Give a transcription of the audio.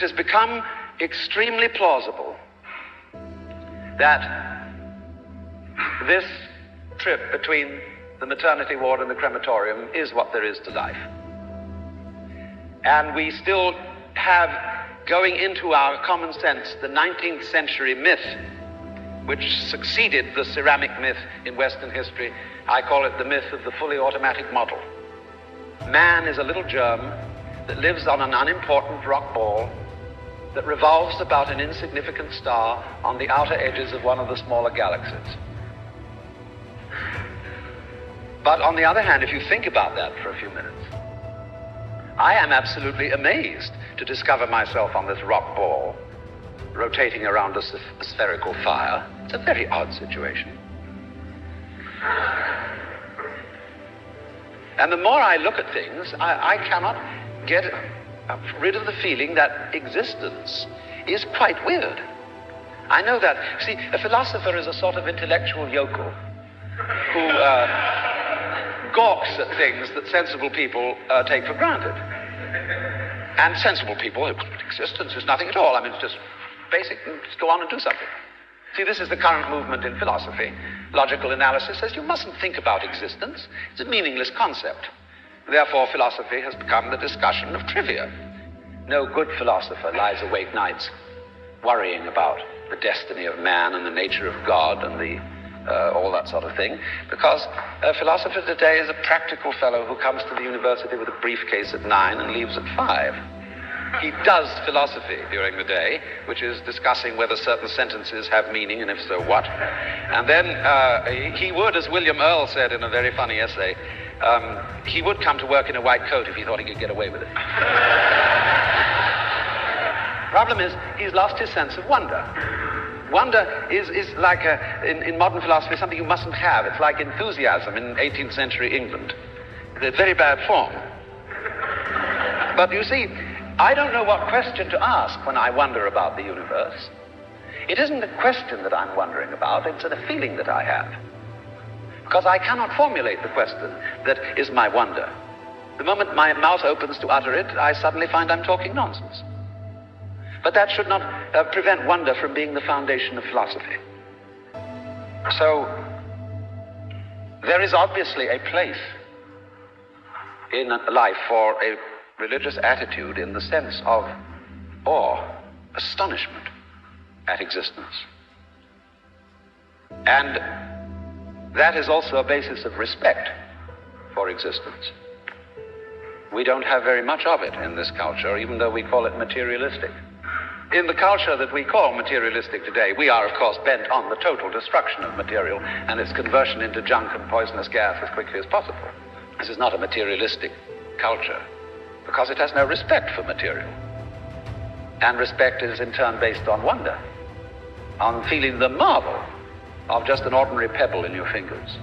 has become extremely plausible that this trip between the maternity ward and the crematorium is what there is to life. And we still have, going into our common sense, the 19th century myth which succeeded the ceramic myth in Western history. I call it the myth of the fully automatic model. Man is a little germ that lives on an unimportant rock ball that revolves about an insignificant star on the outer edges of one of the smaller galaxies. But on the other hand, if you think about that for a few minutes, I am absolutely amazed to discover myself on this rock ball rotating around a spherical fire. It's a very odd situation. And the more I look at things, I cannot get rid of the feeling that existence is quite weird. I know that. See, a philosopher is a sort of intellectual yokel who gawks at things that sensible people take for granted. And sensible people, existence is nothing at all. I mean, it's just basic, just go on and do something. See, this is the current movement in philosophy. Logical analysis says you mustn't think about existence. It's a meaningless concept. Therefore, philosophy has become the discussion of trivia. No good philosopher lies awake nights worrying about the destiny of man and the nature of God and all that sort of thing, because a philosopher today is a practical fellow who comes to the university with a briefcase at 9 and leaves at 5. He does philosophy during the day, which is discussing whether certain sentences have meaning, and if so, what. And then he would, as William Earle said in a very funny essay, he would come to work in a white coat if he thought he could get away with it. Problem is, he's lost his sense of wonder. Wonder is like, in modern philosophy, something you mustn't have. It's like enthusiasm in 18th century England. It's a very bad form. But you see, I don't know what question to ask when I wonder about the universe. It isn't a question that I'm wondering about, it's a feeling that I have. Because I cannot formulate the question that is my wonder. The moment my mouth opens to utter it, I suddenly find I'm talking nonsense. But that should not prevent wonder from being the foundation of philosophy. So, there is obviously a place in life for a religious attitude in the sense of awe, astonishment at existence. And that is also a basis of respect for existence. We don't have very much of it in this culture, even though we call it materialistic. In the culture that we call materialistic today, we are, of course, bent on the total destruction of material and its conversion into junk and poisonous gas as quickly as possible. This is not a materialistic culture, because it has no respect for material. And respect is in turn based on wonder, on feeling the marvel of just an ordinary pebble in your fingers.